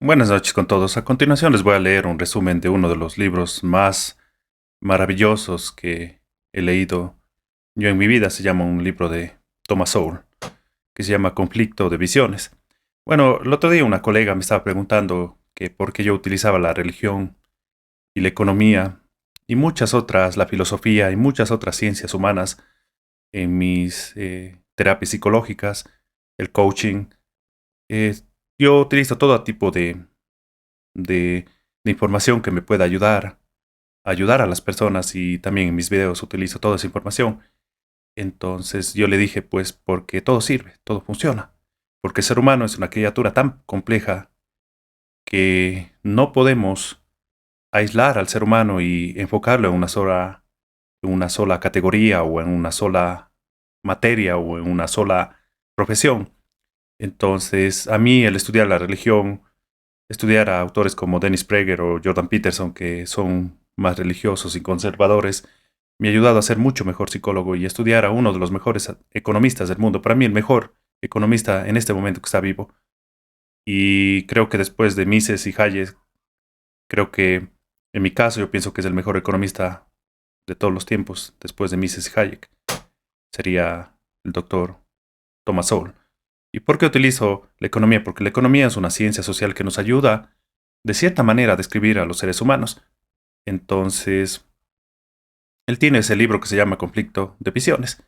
Buenas noches con todos. A continuación les voy a leer un resumen de uno de los libros más maravillosos que he leído yo en mi vida. Se llama un libro de Thomas Sowell, que se llama Conflicto de Visiones. Bueno, el otro día una colega me estaba preguntando que por qué yo utilizaba la religión y la economía y muchas otras, la filosofía y muchas otras ciencias humanas en mis terapias psicológicas, el coaching. Eh, yo utilizo todo tipo de, de información que me pueda ayudar a las personas, y también en mis videos utilizo toda esa información. Entonces yo le dije, pues porque todo sirve, todo funciona. Porque el ser humano es una criatura tan compleja que no podemos aislar al ser humano y enfocarlo en una sola categoría o en una sola materia o en una sola profesión. Entonces, a mí el estudiar la religión, estudiar a autores como Dennis Prager o Jordan Peterson, que son más religiosos y conservadores, me ha ayudado a ser mucho mejor psicólogo y estudiar a uno de los mejores economistas del mundo. Para mí el mejor economista en este momento que está vivo. Y creo que después de Mises y Hayek, creo que en mi caso yo pienso que es el mejor economista de todos los tiempos, después de Mises y Hayek. Sería el doctor Thomas Sowell. ¿Y por qué utilizo la economía? Porque la economía es una ciencia social que nos ayuda, de cierta manera, a describir a los seres humanos. Entonces, él tiene ese libro que se llama Conflicto de Visiones.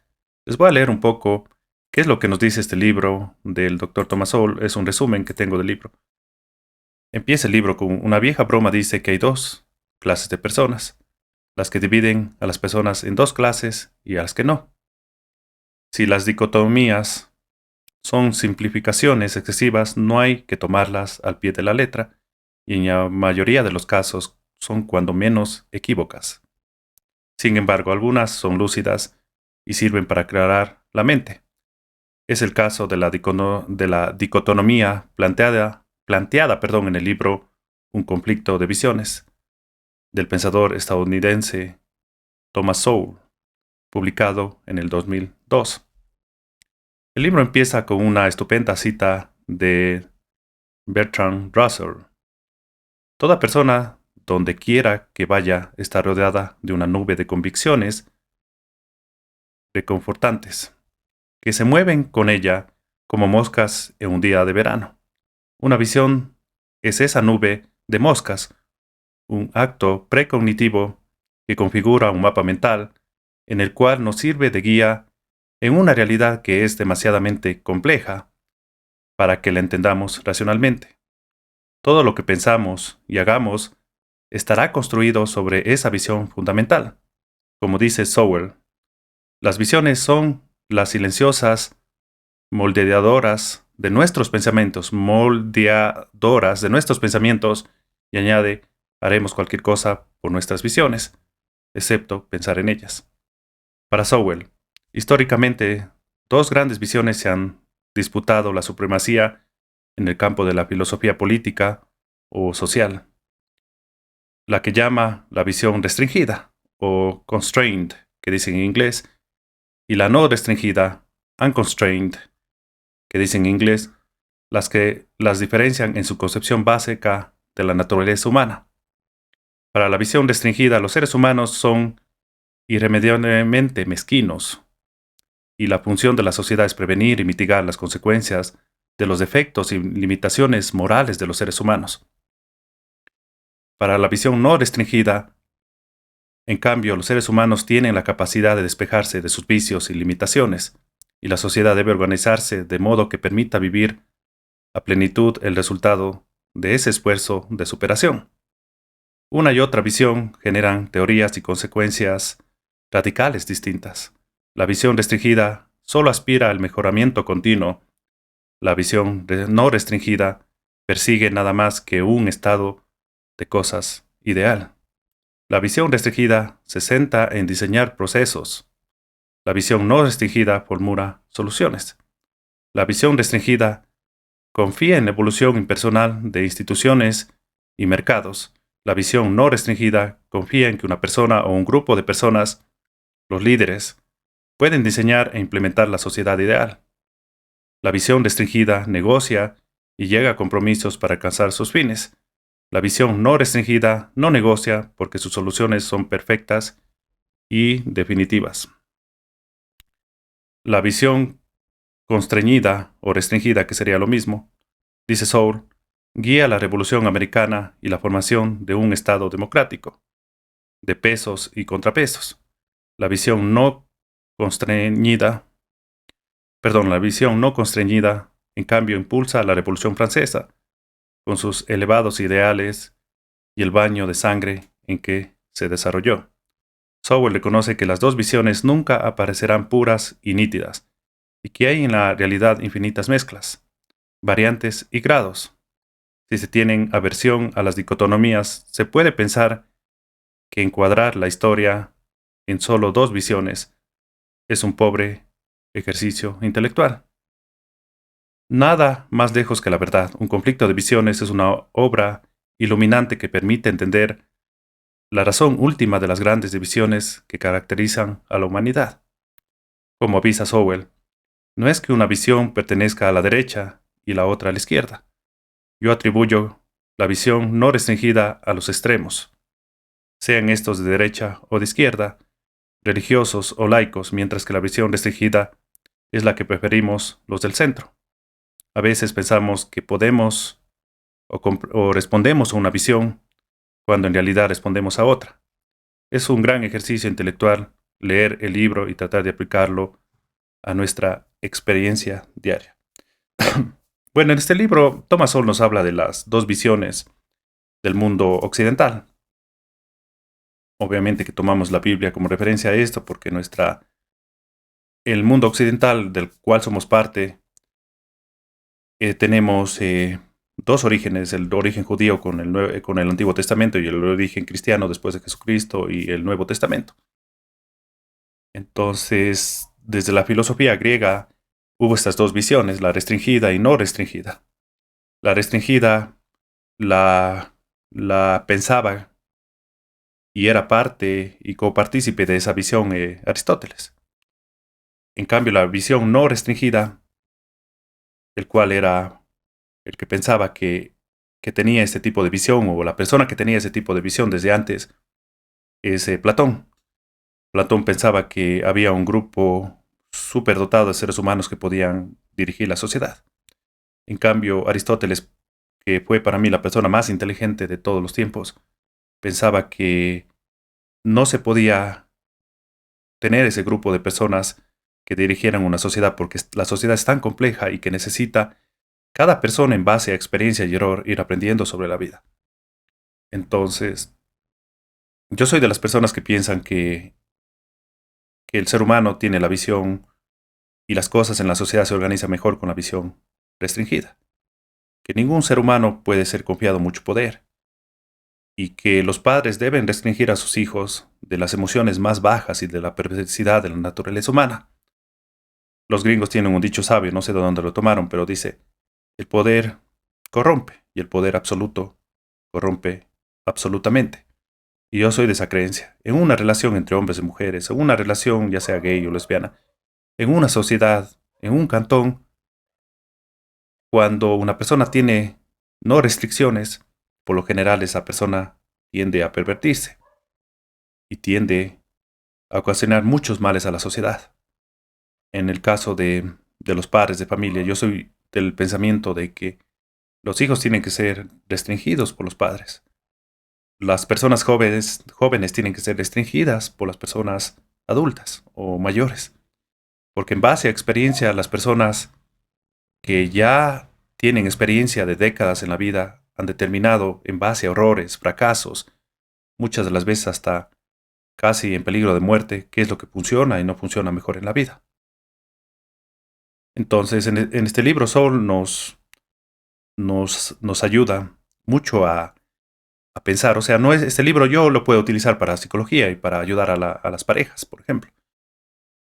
Les voy a leer un poco qué es lo que nos dice este libro del Dr. Thomas Sowell. Es un resumen que tengo del libro. Empieza el libro con una vieja broma. Dice que hay dos clases de personas: las que dividen a las personas en dos clases y a las que no. Si las dicotomías son simplificaciones excesivas, no hay que tomarlas al pie de la letra, y en la mayoría de los casos son cuando menos equívocas. Sin embargo, algunas son lúcidas y sirven para aclarar la mente. Es el caso de la dicotomía planteada en el libro Un conflicto de visiones, del pensador estadounidense Thomas Sowell, publicado en el 2002. El libro empieza con una estupenda cita de Bertrand Russell: toda persona, donde quiera que vaya, está rodeada de una nube de convicciones reconfortantes, que se mueven con ella como moscas en un día de verano. Una visión es esa nube de moscas, un acto precognitivo que configura un mapa mental en el cual nos sirve de guía en una realidad que es demasiadamente compleja para que la entendamos racionalmente. Todo lo que pensamos y hagamos estará construido sobre esa visión fundamental. Como dice Sowell, las visiones son las silenciosas moldeadoras de nuestros pensamientos, y añade: haremos cualquier cosa por nuestras visiones, excepto pensar en ellas. Para Sowell, históricamente, dos grandes visiones se han disputado la supremacía en el campo de la filosofía política o social: la que llama la visión restringida, o constrained, que dicen en inglés, y la no restringida, unconstrained, que dicen en inglés, las que las diferencian en su concepción básica de la naturaleza humana. Para la visión restringida, los seres humanos son irremediablemente mezquinos, y la función de la sociedad es prevenir y mitigar las consecuencias de los defectos y limitaciones morales de los seres humanos. Para la visión no restringida, en cambio, los seres humanos tienen la capacidad de despejarse de sus vicios y limitaciones, y la sociedad debe organizarse de modo que permita vivir a plenitud el resultado de ese esfuerzo de superación. Una y otra visión generan teorías y consecuencias radicales distintas. La visión restringida solo aspira al mejoramiento continuo. La visión no restringida persigue nada más que un estado de cosas ideal. La visión restringida se centra en diseñar procesos. La visión no restringida formula soluciones. La visión restringida confía en la evolución impersonal de instituciones y mercados. La visión no restringida confía en que una persona o un grupo de personas, los líderes, pueden diseñar e implementar la sociedad ideal. La visión restringida negocia y llega a compromisos para alcanzar sus fines. La visión no restringida no negocia porque sus soluciones son perfectas y definitivas. La visión constreñida o restringida, que sería lo mismo, dice Sowell, guía la Revolución Americana y la formación de un Estado democrático, de pesos y contrapesos. La visión no constreñida, la visión no constreñida, en cambio, impulsa la Revolución Francesa, con sus elevados ideales y el baño de sangre en que se desarrolló. Sowell reconoce que las dos visiones nunca aparecerán puras y nítidas, y que hay en la realidad infinitas mezclas, variantes y grados. Si se tienen aversión a las dicotomías, se puede pensar que encuadrar la historia en solo dos visiones es un pobre ejercicio intelectual. Nada más lejos que la verdad. Un conflicto de visiones es una obra iluminante que permite entender la razón última de las grandes divisiones que caracterizan a la humanidad. Como avisa Sowell, no es que una visión pertenezca a la derecha y la otra a la izquierda. Yo atribuyo la visión no restringida a los extremos, sean estos de derecha o de izquierda, religiosos o laicos, mientras que la visión restringida es la que preferimos los del centro. A veces pensamos que podemos o respondemos a una visión cuando en realidad respondemos a otra. Es un gran ejercicio intelectual leer el libro y tratar de aplicarlo a nuestra experiencia diaria. Bueno, en este libro, Thomas Sowell nos habla de las dos visiones del mundo occidental. Obviamente que tomamos la Biblia como referencia a esto porque el mundo occidental del cual somos parte, tenemos dos orígenes, el origen judío con el Antiguo Testamento y el origen cristiano después de Jesucristo y el Nuevo Testamento. Entonces, desde la filosofía griega hubo estas dos visiones, la restringida y no restringida. La restringida la pensaba y era parte y copartícipe de esa visión Aristóteles. En cambio, la visión no restringida, el cual era el que pensaba que tenía este tipo de visión, o la persona que tenía ese tipo de visión desde antes, es Platón. Platón pensaba que había un grupo superdotado de seres humanos que podían dirigir la sociedad. En cambio, Aristóteles, que fue para mí la persona más inteligente de todos los tiempos, pensaba que no se podía tener ese grupo de personas que dirigieran una sociedad porque la sociedad es tan compleja y que necesita cada persona en base a experiencia y error ir aprendiendo sobre la vida. Entonces, yo soy de las personas que piensan que el ser humano tiene la visión y las cosas en la sociedad se organizan mejor con la visión restringida. Que ningún ser humano puede ser confiado mucho poder y que los padres deben restringir a sus hijos de las emociones más bajas y de la perversidad de la naturaleza humana. Los gringos tienen un dicho sabio, no sé de dónde lo tomaron, pero dice, el poder corrompe y el poder absoluto corrompe absolutamente. Y yo soy de esa creencia. En una relación entre hombres y mujeres, en una relación ya sea gay o lesbiana, en una sociedad, en un cantón, cuando una persona tiene no restricciones, por lo general esa persona tiende a pervertirse y tiende a ocasionar muchos males a la sociedad. En el caso de los padres de familia, yo soy del pensamiento de que los hijos tienen que ser restringidos por los padres. Las personas jóvenes tienen que ser restringidas por las personas adultas o mayores. Porque en base a experiencia, las personas que ya tienen experiencia de décadas en la vida han determinado en base a errores, fracasos, muchas de las veces hasta casi en peligro de muerte, qué es lo que funciona y no funciona mejor en la vida. Entonces, en este libro Sowell nos ayuda mucho a pensar. O sea, no es, este libro yo lo puedo utilizar para psicología y para ayudar a las parejas, por ejemplo.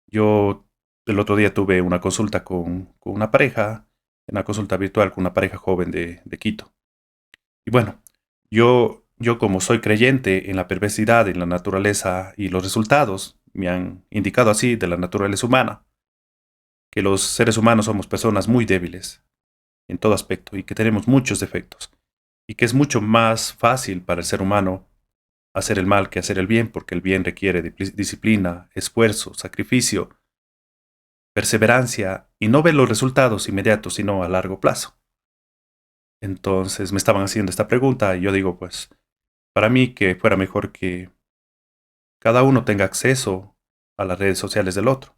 Yo el otro día tuve una consulta con una pareja, una consulta virtual con una pareja joven de Quito. Y bueno, yo como soy creyente en la perversidad, en la naturaleza y los resultados, me han indicado así de la naturaleza humana, que los seres humanos somos personas muy débiles, en todo aspecto y que tenemos muchos defectos y que es mucho más fácil para el ser humano hacer el mal que hacer el bien, porque el bien requiere disciplina, esfuerzo, sacrificio, perseverancia y no ver los resultados inmediatos, sino a largo plazo. Entonces me estaban haciendo esta pregunta y yo digo, pues, para mí que fuera mejor que cada uno tenga acceso a las redes sociales del otro.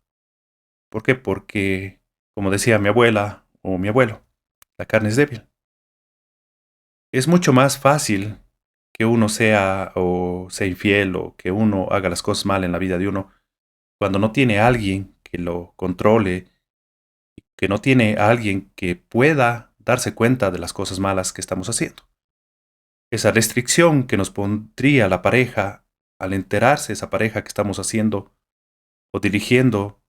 ¿Por qué? Porque, como decía mi abuela o mi abuelo, la carne es débil. Es mucho más fácil que uno sea infiel o que uno haga las cosas mal en la vida de uno cuando no tiene a alguien que lo controle, que no tiene a alguien que pueda darse cuenta de las cosas malas que estamos haciendo. Esa restricción que nos pondría la pareja al enterarse esa pareja que estamos haciendo o dirigiendo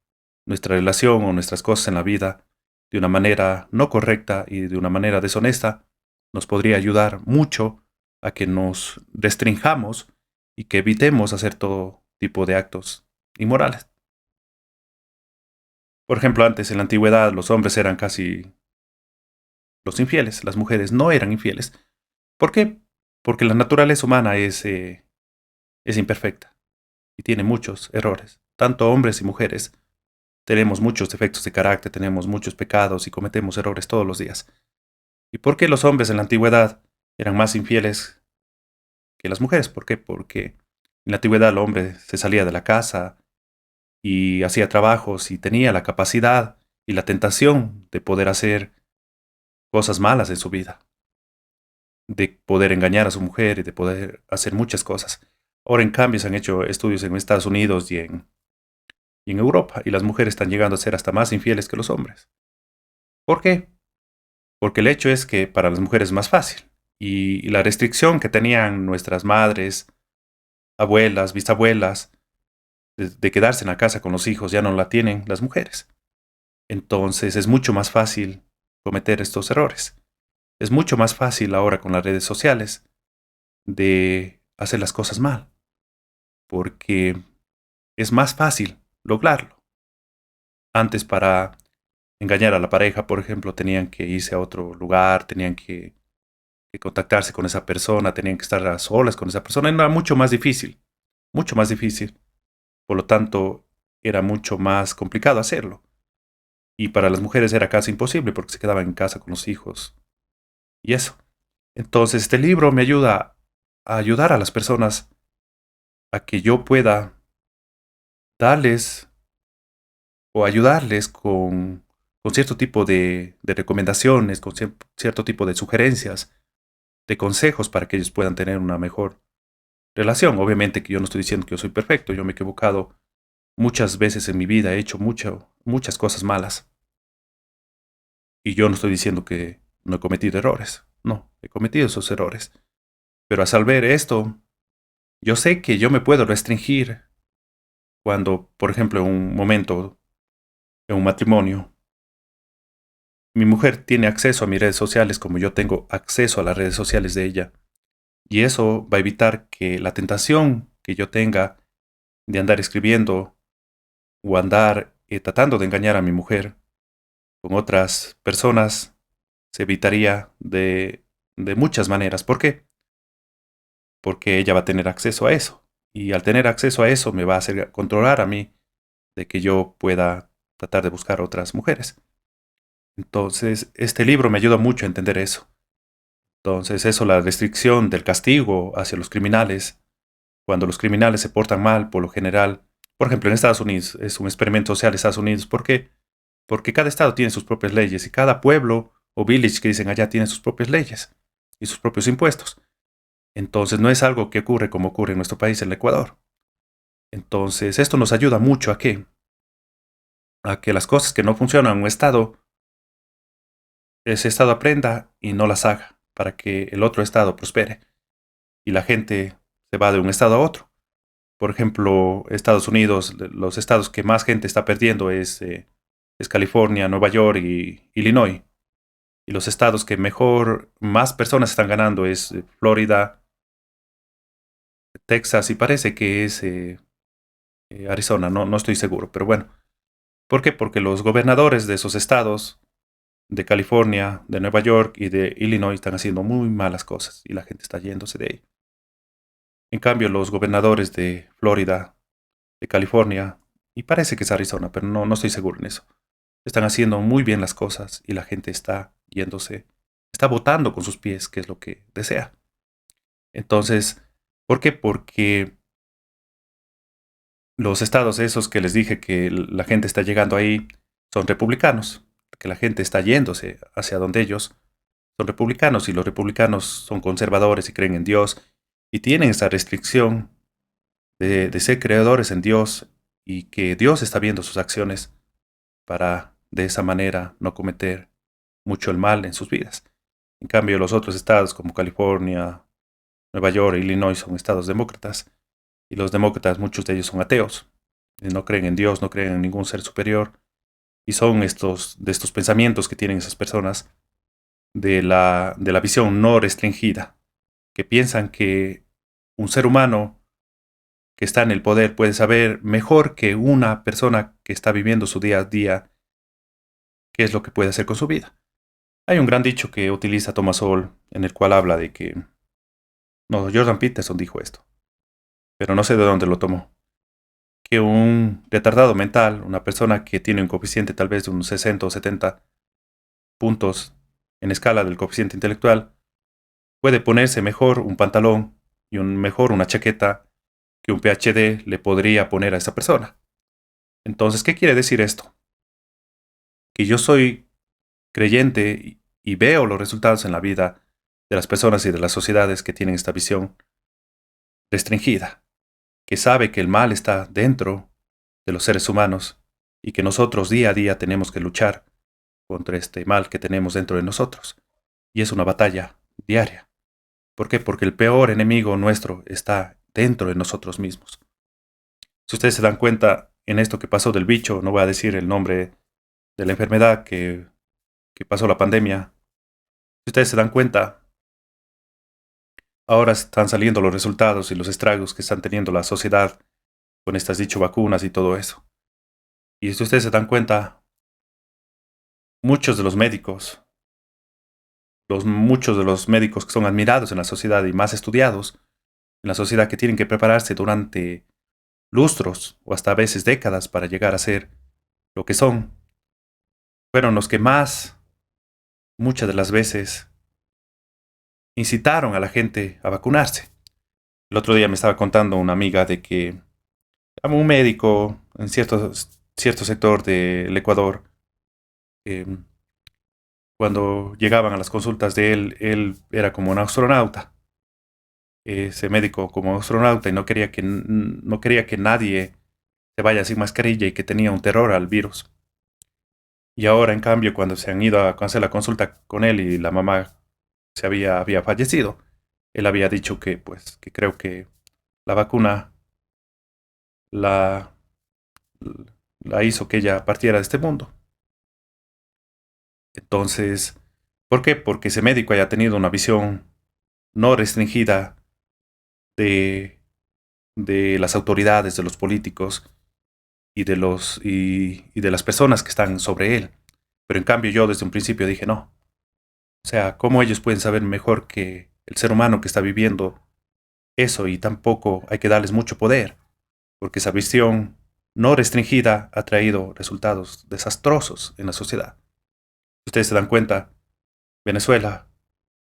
nuestra relación o nuestras cosas en la vida de una manera no correcta y de una manera deshonesta, nos podría ayudar mucho a que nos restringamos y que evitemos hacer todo tipo de actos inmorales. Por ejemplo, antes en la antigüedad los hombres eran casi los infieles, las mujeres no eran infieles. ¿Por qué? Porque la naturaleza humana es imperfecta y tiene muchos errores. Tanto hombres y mujeres tenemos muchos defectos de carácter, tenemos muchos pecados y cometemos errores todos los días. ¿Y por qué los hombres en la antigüedad eran más infieles que las mujeres? ¿Por qué? Porque en la antigüedad el hombre se salía de la casa y hacía trabajos y tenía la capacidad y la tentación de poder hacer cosas malas en su vida, de poder engañar a su mujer y de poder hacer muchas cosas. Ahora, en cambio, se han hecho estudios en Estados Unidos y en Europa, y las mujeres están llegando a ser hasta más infieles que los hombres. ¿Por qué? Porque el hecho es que para las mujeres es más fácil. Y la restricción que tenían nuestras madres, abuelas, bisabuelas, de quedarse en la casa con los hijos, ya no la tienen las mujeres. Entonces es mucho más fácil cometer estos errores. Es mucho más fácil ahora con las redes sociales de hacer las cosas mal, porque es más fácil lograrlo. Antes para engañar a la pareja, por ejemplo, tenían que irse a otro lugar, tenían que contactarse con esa persona, tenían que estar a solas con esa persona, era mucho más difícil, mucho más difícil. Por lo tanto, era mucho más complicado hacerlo. Y para las mujeres era casi imposible porque se quedaban en casa con los hijos y eso. Entonces, este libro me ayuda a ayudar a las personas a que yo pueda darles o ayudarles con cierto tipo de recomendaciones, con cierto tipo de sugerencias, de consejos para que ellos puedan tener una mejor relación. Obviamente que yo no estoy diciendo que yo soy perfecto, yo me he equivocado muchas veces en mi vida, he hecho muchas cosas malas. Y yo no estoy diciendo que no he cometido errores, no, he cometido esos errores. Pero al saber esto, yo sé que yo me puedo restringir cuando, por ejemplo, en un momento, en un matrimonio, mi mujer tiene acceso a mis redes sociales como yo tengo acceso a las redes sociales de ella. Y eso va a evitar que la tentación que yo tenga de andar escribiendo o andar tratando de engañar a mi mujer con otras personas se evitaría de muchas maneras. ¿Por qué? Porque ella va a tener acceso a eso. Y al tener acceso a eso me va a hacer controlar a mí de que yo pueda tratar de buscar otras mujeres. Entonces, este libro me ayuda mucho a entender eso. Entonces, eso, la restricción del castigo hacia los criminales, cuando los criminales se portan mal, por lo general, por ejemplo, en Estados Unidos, es un experimento social en Estados Unidos. ¿Por qué? Porque cada estado tiene sus propias leyes y cada pueblo o village que dicen allá tiene sus propias leyes y sus propios impuestos. Entonces, no es algo que ocurre como ocurre en nuestro país, en el Ecuador. Entonces, esto nos ayuda mucho a que las cosas que no funcionan en un estado, ese estado aprenda y no las haga, para que el otro estado prospere y la gente se va de un estado a otro. Por ejemplo, Estados Unidos, los estados que más gente está perdiendo es California, Nueva York y Illinois. Y los estados que más personas están ganando es Florida, Texas y parece que es Arizona, no estoy seguro, pero bueno. ¿Por qué? Porque los gobernadores de esos estados de California, de Nueva York y de Illinois están haciendo muy malas cosas y la gente está yéndose de ahí. En cambio, los gobernadores de Florida, de California, y parece que es Arizona, pero no estoy seguro en eso, están haciendo muy bien las cosas y la gente está yéndose, está votando con sus pies, que es lo que desea. Entonces, ¿por qué? Porque los estados esos que les dije que la gente está llegando ahí son republicanos, que la gente está yéndose hacia donde ellos son republicanos y los republicanos son conservadores y creen en Dios y tienen esa restricción de ser creadores en Dios y que Dios está viendo sus acciones para de esa manera no cometer mucho el mal en sus vidas. En cambio, los otros estados como California, Nueva York e Illinois son estados demócratas y los demócratas, muchos de ellos son ateos, y no creen en Dios, no creen en ningún ser superior y son de estos pensamientos que tienen esas personas de la visión no restringida, que piensan que un ser humano que está en el poder puede saber mejor que una persona que está viviendo su día a día qué es lo que puede hacer con su vida. Hay un gran dicho que utiliza Thomas Sowell en el cual habla de que, no, Jordan Peterson dijo esto, pero no sé de dónde lo tomó, que un retardado mental, una persona que tiene un coeficiente tal vez de unos 60 o 70 puntos en escala del coeficiente intelectual, puede ponerse mejor un pantalón y mejor una chaqueta que un PhD le podría poner a esa persona. Entonces, ¿qué quiere decir esto? Que yo soy creyente y veo los resultados en la vida de las personas y de las sociedades que tienen esta visión restringida, que sabe que el mal está dentro de los seres humanos y que nosotros día a día tenemos que luchar contra este mal que tenemos dentro de nosotros. Y es una batalla diaria. ¿Por qué? Porque el peor enemigo nuestro está dentro de nosotros mismos. Si ustedes se dan cuenta en esto que pasó del bicho, no voy a decir el nombre de la enfermedad que pasó la pandemia. Si ustedes se dan cuenta, ahora están saliendo los resultados y los estragos que están teniendo la sociedad con estas dicho vacunas y todo eso. Y si ustedes se dan cuenta, muchos de los médicos, muchos de los médicos que son admirados en la sociedad y más estudiados en la sociedad que tienen que prepararse durante lustros o hasta a veces décadas para llegar a ser lo que son, fueron los que más, muchas de las veces, incitaron a la gente a vacunarse. El otro día me estaba contando una amiga de que un médico en cierto sector del Ecuador, eh, cuando llegaban a las consultas de él era como un astronauta, ese médico como astronauta y no quería que nadie se vaya sin mascarilla y que tenía un terror al virus. Y ahora, en cambio, cuando se han ido a hacer la consulta con él y la mamá había fallecido, él había dicho que, pues, que creo que la vacuna la, la hizo que ella partiera de este mundo. Entonces, ¿por qué? Porque ese médico haya tenido una visión no restringida de las autoridades, de los políticos y de las personas que están sobre él. Pero en cambio yo desde un principio dije no. O sea, ¿cómo ellos pueden saber mejor que el ser humano que está viviendo eso? Y tampoco hay que darles mucho poder, porque esa visión no restringida ha traído resultados desastrosos en la sociedad. Ustedes se dan cuenta, Venezuela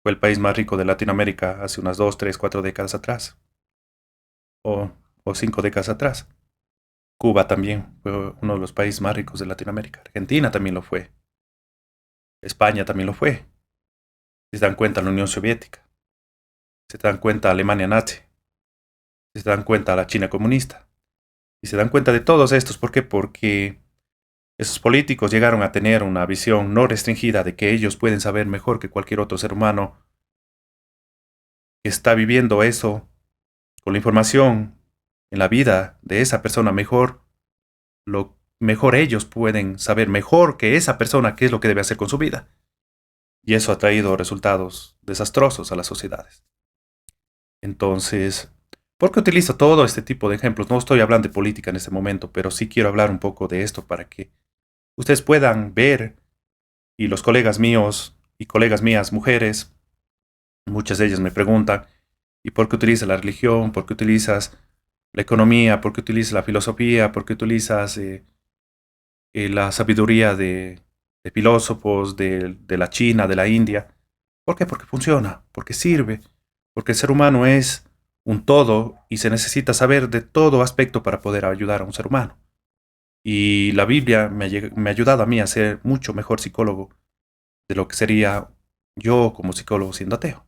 fue el país más rico de Latinoamérica hace unas 2, 3, 4 décadas atrás, o, o 5 décadas atrás. Cuba también fue uno de los países más ricos de Latinoamérica. Argentina también lo fue. España también lo fue. Si se dan cuenta, la Unión Soviética. Si se dan cuenta, Alemania nazi. Si se dan cuenta, la China comunista. Y se dan cuenta de todos estos. ¿Por qué? Porque esos políticos llegaron a tener una visión no restringida de que ellos pueden saber mejor que cualquier otro ser humano que está viviendo eso con la información en la vida de esa persona mejor, lo mejor ellos pueden saber mejor que esa persona qué es lo que debe hacer con su vida. Y eso ha traído resultados desastrosos a las sociedades. Entonces, ¿por qué utilizo todo este tipo de ejemplos? No estoy hablando de política en este momento, pero sí quiero hablar un poco de esto para que ustedes puedan ver Y los colegas míos y colegas mías, mujeres, muchas de ellas me preguntan, ¿y por qué utilizas la religión? ¿Por qué utilizas la economía? ¿Por qué utilizas la filosofía? ¿Por qué utilizas la sabiduría de filósofos de la China, de la India? ¿Por qué? Porque funciona, porque sirve, porque el ser humano es un todo y se necesita saber de todo aspecto para poder ayudar a un ser humano. Y la Biblia me ha ayudado a mí a ser mucho mejor psicólogo de lo que sería yo como psicólogo siendo ateo.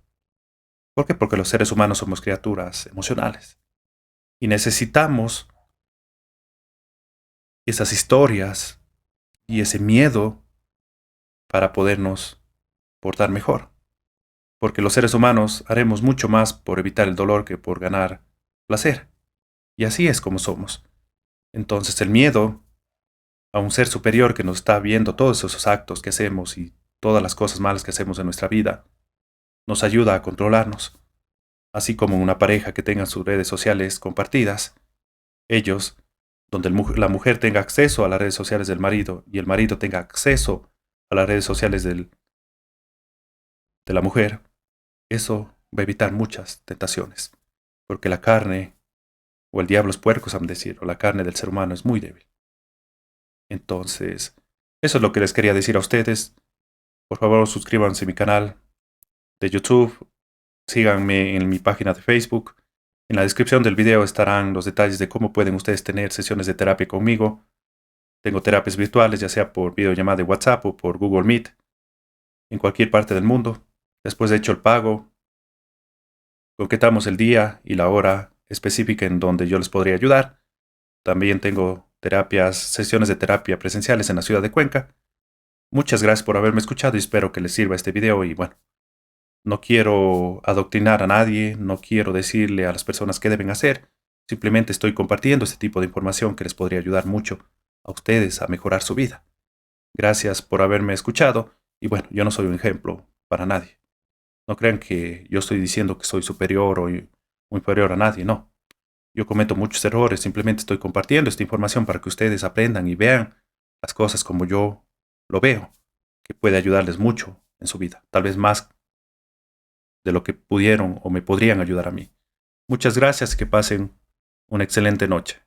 ¿Por qué? Porque los seres humanos somos criaturas emocionales y necesitamos esas historias y ese miedo para podernos portar mejor. Porque los seres humanos haremos mucho más por evitar el dolor que por ganar placer. Y así es como somos. Entonces el miedo a un ser superior que nos está viendo todos esos actos que hacemos y todas las cosas malas que hacemos en nuestra vida, nos ayuda a controlarnos. Así como una pareja que tenga sus redes sociales compartidas, ellos, donde la mujer tenga acceso a las redes sociales del marido y el marido tenga acceso a las redes sociales de la mujer, eso va a evitar muchas tentaciones, porque la carne, o el diablo es puerco, saben decir, o la carne del ser humano es muy débil. Entonces, eso es lo que les quería decir a ustedes. Por favor, suscríbanse a mi canal de YouTube, síganme en mi página de Facebook. En la descripción del video estarán los detalles de cómo pueden ustedes tener sesiones de terapia conmigo. Tengo terapias virtuales, ya sea por videollamada de WhatsApp o por Google Meet, en cualquier parte del mundo. Después de hecho el pago, concretamos el día y la hora específica en donde yo les podría ayudar. También tengo sesiones de terapia presenciales en la ciudad de Cuenca. Muchas gracias por haberme escuchado y espero que les sirva este video. Y bueno, no quiero adoctrinar a nadie, no quiero decirle a las personas qué deben hacer. Simplemente estoy compartiendo este tipo de información que les podría ayudar mucho a ustedes a mejorar su vida. Gracias por haberme escuchado y bueno, yo no soy un ejemplo para nadie. No crean que yo estoy diciendo que soy superior o inferior a nadie, no. Yo cometo muchos errores, simplemente estoy compartiendo esta información para que ustedes aprendan y vean las cosas como yo lo veo, que puede ayudarles mucho en su vida, tal vez más de lo que pudieron o me podrían ayudar a mí. Muchas gracias y que pasen una excelente noche.